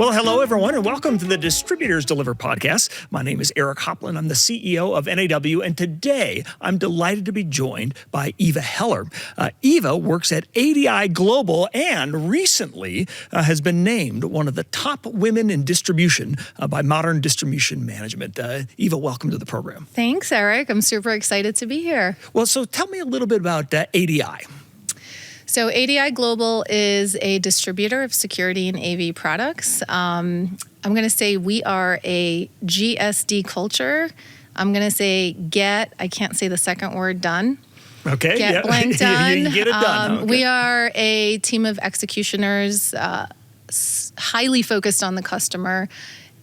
Well, hello, everyone, and welcome to the Distributors Deliver Podcast. My name is Eric Hoplin. I'm the CEO of NAW, and today I'm delighted to be joined by Eva Heller. Eva works at ADI Global and recently has been named one of the top women in distribution by Modern Distribution Management. Eva, welcome to the program. Thanks, Eric. I'm super excited to be here. Well, so tell me a little bit about ADI. So ADI Global is a distributor of security and AV products. I'm going to say we are a GSD culture. I'm going to say I can't say the second word, done. Okay. Get blank done. You get it done. Okay. We are a team of executioners, highly focused on the customer,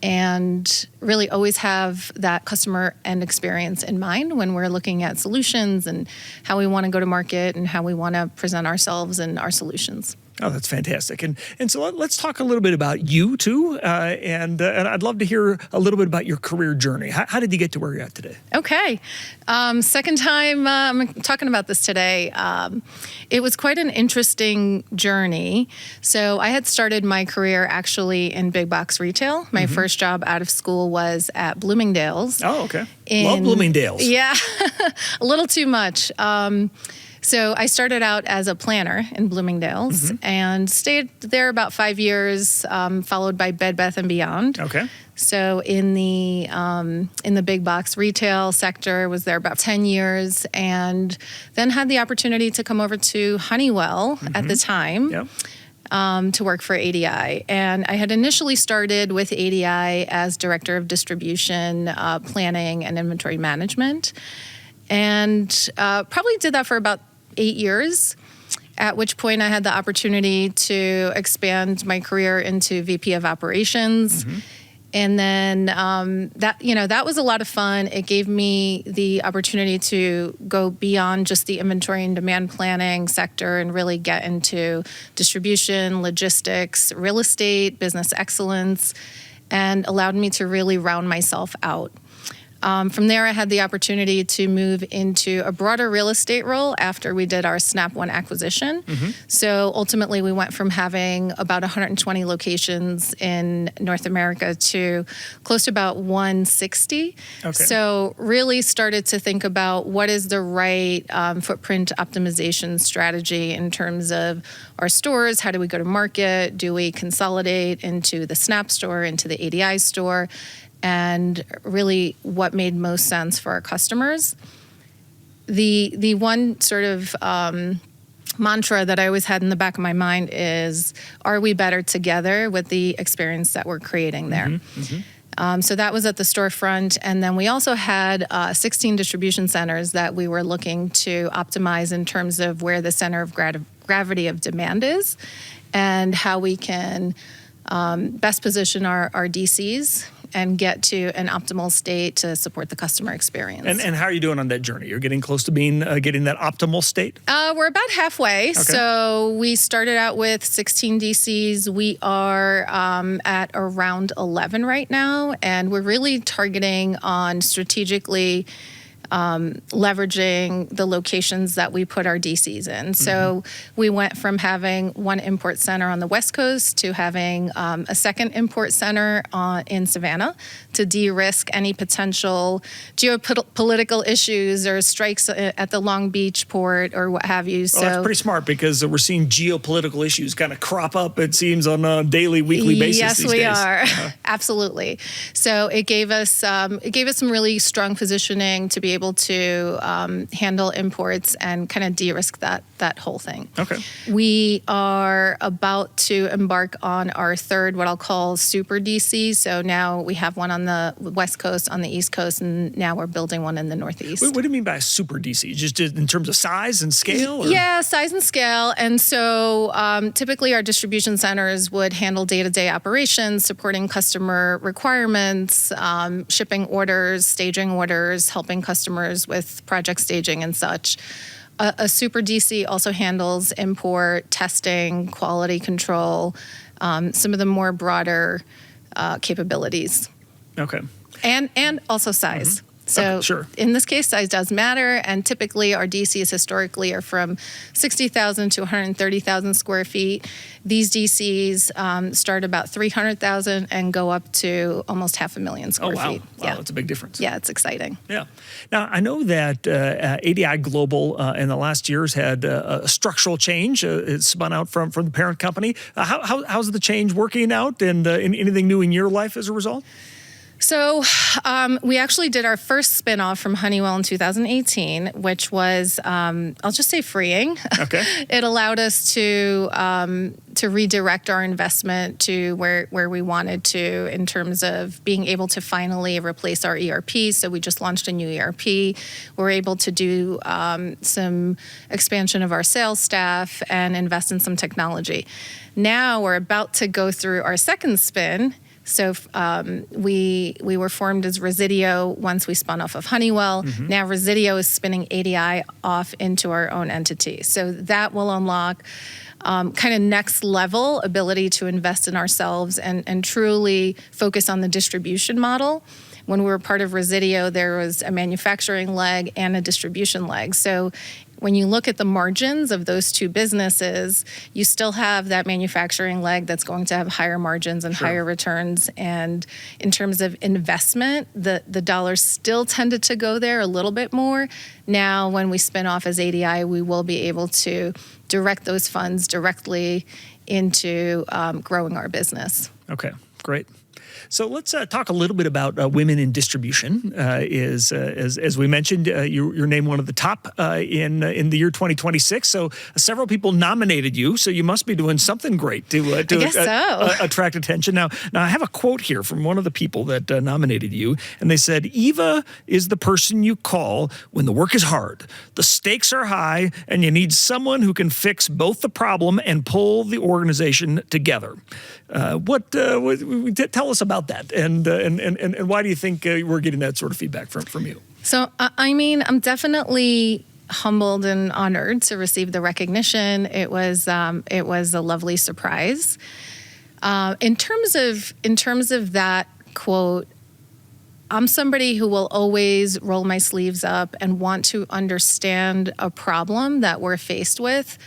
and really always have that customer end experience in mind when we're looking at solutions and how we want to go to market and how we want to present ourselves and our solutions. Oh, that's fantastic. And so let's talk a little bit about you, too. And I'd love to hear a little bit about your career journey. How did you get to where you're at today? Okay. Second time I'm talking about this today. It was quite an interesting journey. So I had started my career actually in big box retail. My first job out of school was at Bloomingdale's. Oh, okay. Love Bloomingdale's. Yeah, a little too much. So I started out as a planner in Bloomingdale's and stayed there about 5 years, followed by Bed Bath & Beyond. Okay. So in the big box retail sector, was there about 10 years, and then had the opportunity to come over to Honeywell at the time. Yep. To work for ADI. And I had initially started with ADI as Director of Distribution, Planning, and Inventory Management. And probably did that for about 8 years, at which point I had the opportunity to expand my career into VP of Operations. And then that was a lot of fun. It gave me the opportunity to go beyond just the inventory and demand planning sector and really get into distribution, logistics, real estate, business excellence, and allowed me to really round myself out. From there, I had the opportunity to move into a broader real estate role after we did our Snap One acquisition. So ultimately, we went from having about 120 locations in North America to close to about 160. Okay. So really started to think about what is the right footprint optimization strategy in terms of our stores. How do we go to market? Do we consolidate into the Snap store, into the ADI store? And really what made most sense for our customers. The one sort of mantra that I always had in the back of my mind is, are we better together with the experience that we're creating there? So that was at the storefront. And then we also had 16 distribution centers that we were looking to optimize in terms of where the center of gravity of demand is and how we can best position our DCs and get to an optimal state to support the customer experience. And how are you doing on that journey? You're getting close to getting that optimal state? We're about halfway. Okay. So we started out with 16 DCs. We are at around 11 right now, and we're really targeting on strategically leveraging the locations that we put our DCs in. So we went from having one import center on the West Coast to having a second import center in Savannah to de-risk any potential geopolitical issues or strikes at the Long Beach port or what have you. Well, that's pretty smart because we're seeing geopolitical issues kind of crop up, it seems, on a daily, weekly basis these days. Yes, we are. Uh-huh. Absolutely. So it gave us some really strong positioning to be able to handle imports and kind of de-risk that whole thing. Okay. We are about to embark on our third, what I'll call super DC. So now we have one on the West Coast, on the East Coast, and now we're building one in the Northeast. What do you mean by a super DC? Just in terms of size and scale? Or? Yeah, size and scale. And so typically our distribution centers would handle day-to-day operations, supporting customer requirements, shipping orders, staging orders, helping customers with project staging and such. A super DC also handles import, testing, quality control, some of the more broader capabilities. Okay. And also size. So sure. In this case, size does matter, and typically our DCs historically are from 60,000 to 130,000 square feet. These DCs start about 300,000 and go up to almost 500,000 square feet. Wow, that's a big difference. Yeah, it's exciting. Yeah. Now, I know that ADI Global in the last years had a structural change. It spun out from the parent company. How's the change working out, and anything new in your life as a result? So we actually did our first spin-off from Honeywell in 2018, which was, I'll just say, freeing. Okay. It allowed us to redirect our investment to where we wanted to in terms of being able to finally replace our ERP. So we just launched a new ERP. We're able to do some expansion of our sales staff and invest in some technology. Now we're about to go through our second spin. So we were formed as Resideo once we spun off of Honeywell. Mm-hmm. Now Resideo is spinning ADI off into our own entity. So that will unlock kind of next level ability to invest in ourselves and truly focus on the distribution model. When we were part of Resideo, there was a manufacturing leg and a distribution leg. So when you look at the margins of those two businesses, you still have that manufacturing leg that's going to have higher margins and higher returns. And in terms of investment, the dollars still tended to go there a little bit more. Now, when we spin off as ADI, we will be able to direct those funds directly into growing our business. Okay, great. So let's talk a little bit about women in distribution. As we mentioned, you're named one of the top in the year 2026. So several people nominated you. So you must be doing something great to attract attention. Now I have a quote here from one of the people that nominated you, and they said, "Eva is the person you call when the work is hard, the stakes are high, and you need someone who can fix both the problem and pull the organization together." Tell us about that, and why do you think we're getting that sort of feedback from you? So, I mean, I'm definitely humbled and honored to receive the recognition. It was a lovely surprise. In terms of that quote, I'm somebody who will always roll my sleeves up and want to understand a problem that we're faced with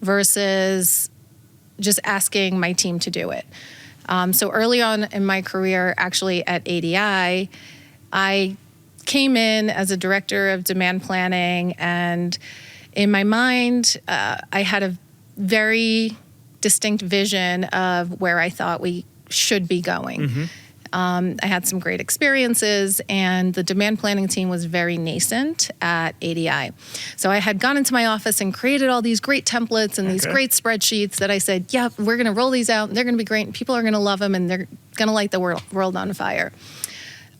versus just asking my team to do it. So early on in my career, actually at ADI, I came in as a director of demand planning, and in my mind, I had a very distinct vision of where I thought we should be going. Mm-hmm. I had some great experiences, and the demand planning team was very nascent at ADI. So I had gone into my office and created all these great templates and these great spreadsheets that I said, yep, we're going to roll these out. They're going to be great. And people are going to love them, and they're going to light the world on fire.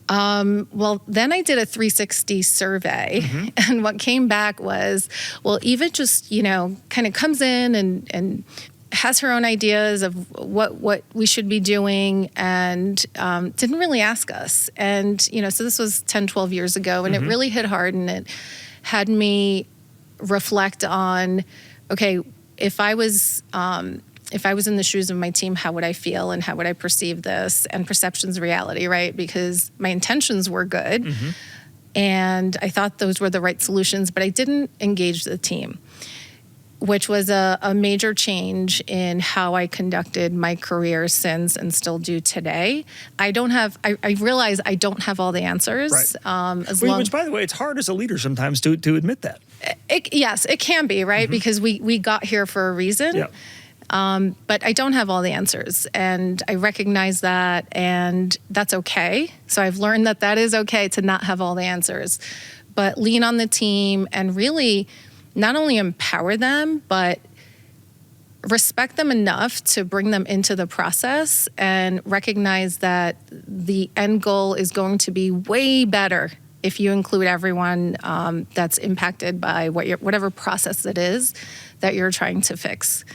Well, then I did a 360 survey, mm-hmm. and what came back was, well, Eva just, kind of comes in and has her own ideas of what we should be doing, and didn't really ask us. And, so this was 10, 12 years ago, and mm-hmm. it really hit hard, and it had me reflect on, okay, if I was in the shoes of my team, how would I feel and how would I perceive this? And perception's reality, right? Because my intentions were good, mm-hmm. and I thought those were the right solutions, but I didn't engage the team, which was a major change in how I conducted my career since and still do today. I realize I don't have all the answers. Right. Which, by the way, it's hard as a leader sometimes to admit that. Yes, it can be, right? Mm-hmm. Because we got here for a reason. Yeah. But I don't have all the answers, and I recognize that, and that's okay. So I've learned that is okay to not have all the answers, but lean on the team and really not only empower them, but respect them enough to bring them into the process and recognize that the end goal is going to be way better if you include everyone that's impacted by whatever process it is that you're trying to fix.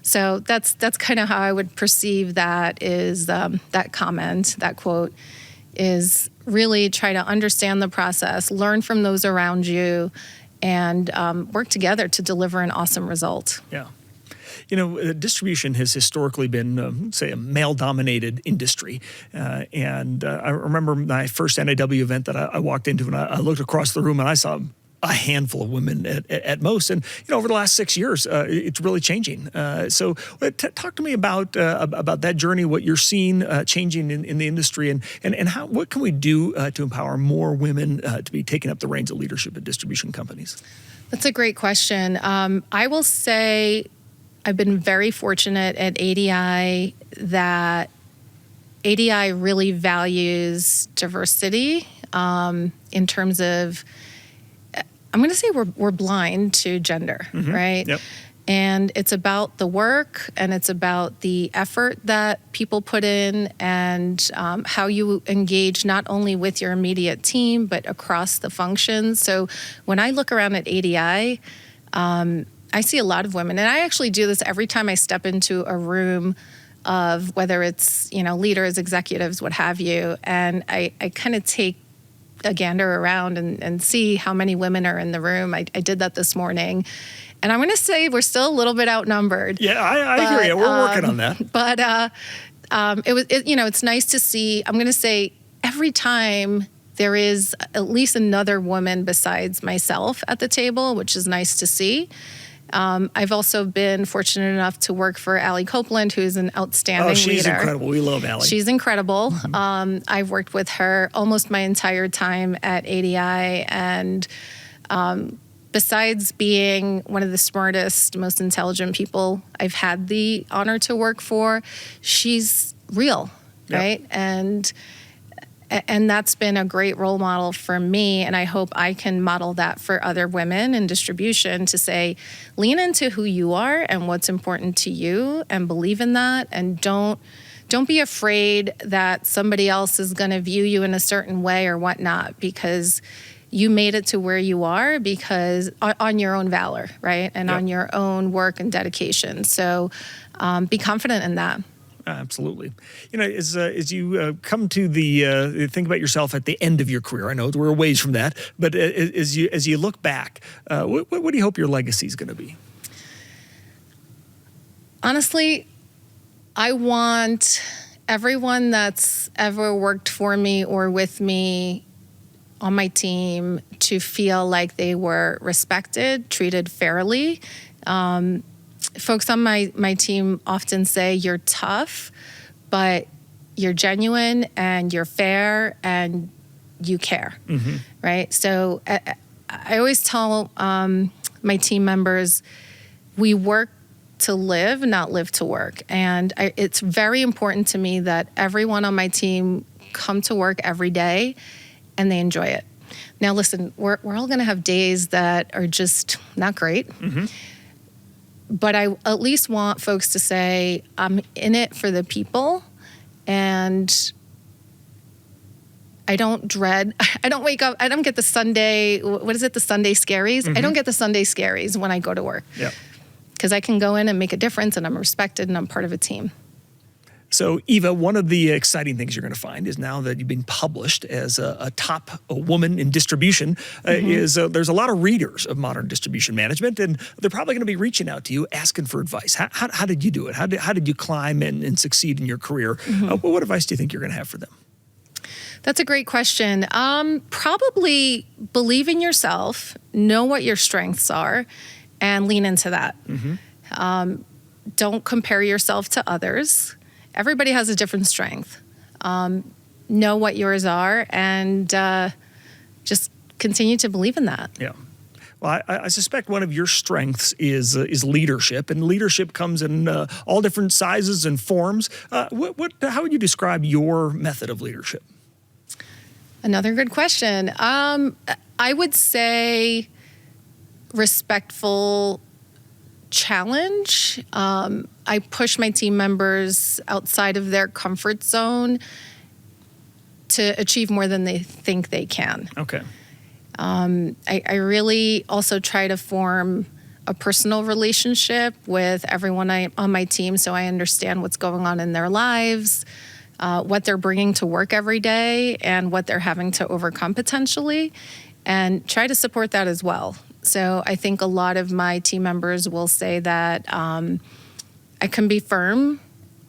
So that's kind of how I would perceive that is that comment, that quote, is really try to understand the process, learn from those around you, and work together to deliver an awesome result. Yeah. Distribution has historically been, say, a male-dominated industry. And I remember my first NAW event that I walked into, and I looked across the room and I saw a handful of women at most. And, over the last 6 years, it's really changing. So talk to me about that journey, what you're seeing changing in the industry, and what can we do to empower more women to be taking up the reins of leadership at distribution companies? That's a great question. I will say I've been very fortunate at ADI that ADI really values diversity in terms of, I'm going to say we're blind to gender, right? Yep. And it's about the work, and it's about the effort that people put in, and how you engage not only with your immediate team, but across the functions. So when I look around at ADI, I see a lot of women, and I actually do this every time I step into a room of whether it's, leaders, executives, what have you, and I kind of take a gander around and see how many women are in the room. I did that this morning. And I'm going to say we're still a little bit outnumbered. Yeah, I hear you. We're working on that. But it's nice to see. I'm going to say every time there is at least another woman besides myself at the table, which is nice to see. I've also been fortunate enough to work for Allie Copeland, who's an outstanding leader. She's incredible. We love Allie. She's incredible. I've worked with her almost my entire time at ADI, and besides being one of the smartest, most intelligent people I've had the honor to work for, she's real, right? And that's been a great role model for me, and I hope I can model that for other women in distribution to say, lean into who you are and what's important to you, and believe in that, and don't be afraid that somebody else is going to view you in a certain way or whatnot, because you made it to where you are because on your own valor, right? And on your own work and dedication. So be confident in that. Absolutely. As you come to think about yourself at the end of your career, I know we're a ways from that, but as you look back, what do you hope your legacy is going to be? Honestly, I want everyone that's ever worked for me or with me on my team to feel like they were respected, treated fairly. Folks on my team often say you're tough, but you're genuine and you're fair and you care, right? So I always tell my team members, we work to live, not live to work. And it's very important to me that everyone on my team come to work every day and they enjoy it. Now, listen, we're all going to have days that are just not great. But I at least want folks to say, I'm in it for the people, and I don't wake up, I don't get the Sunday, what is it, the Sunday scaries? I don't get the Sunday scaries when I go to work. Because I can go in and make a difference, and I'm respected, and I'm part of a team. So, Eva, one of the exciting things you're going to find is now that you've been published as a top woman in distribution, there's a lot of readers of modern distribution management, and they're probably going to be reaching out to you asking for advice. How did you do it? How did you climb and succeed in your career? What advice do you think you're going to have for them? That's a great question. Probably believe in yourself, know what your strengths are, and lean into that. Don't compare yourself to others. Everybody has a different strength. Know what yours are, and just continue to believe in that. Yeah. Well, I suspect one of your strengths is leadership, and leadership comes in all different sizes and forms. How would you describe your method of leadership? Another good question. I would say respectful challenge. I push my team members outside of their comfort zone to achieve more than they think they can. Okay. I really also try to form a personal relationship with everyone on my team, so I understand what's going on in their lives, what they're bringing to work every day, and what they're having to overcome potentially, and try to support that as well. So I think a lot of my team members will say that I can be firm,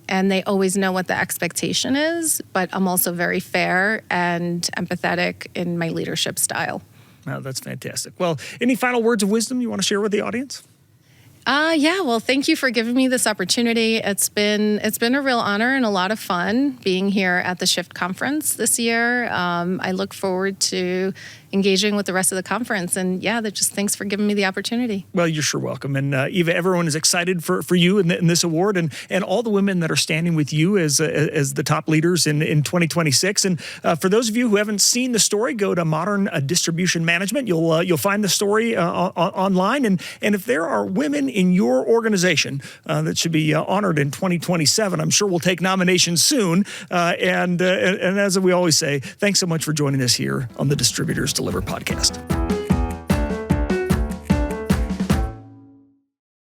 and they always know what the expectation is, but I'm also very fair and empathetic in my leadership style. Oh, that's fantastic. Well, any final words of wisdom you want to share with the audience? Well, thank you for giving me this opportunity. It's been a real honor and a lot of fun being here at the Shift Conference this year. I look forward to engaging with the rest of the conference. And just thanks for giving me the opportunity. Well, you're sure welcome. And Eva, everyone is excited for you in this award and all the women that are standing with you as the top leaders in 2026. And for those of you who haven't seen the story, go to Modern Distribution Management. You'll find the story online. And if there are women in your organization that should be honored in 2027, I'm sure we'll take nominations soon. And as we always say, thanks so much for joining us here on the Distributors Deliver Podcast.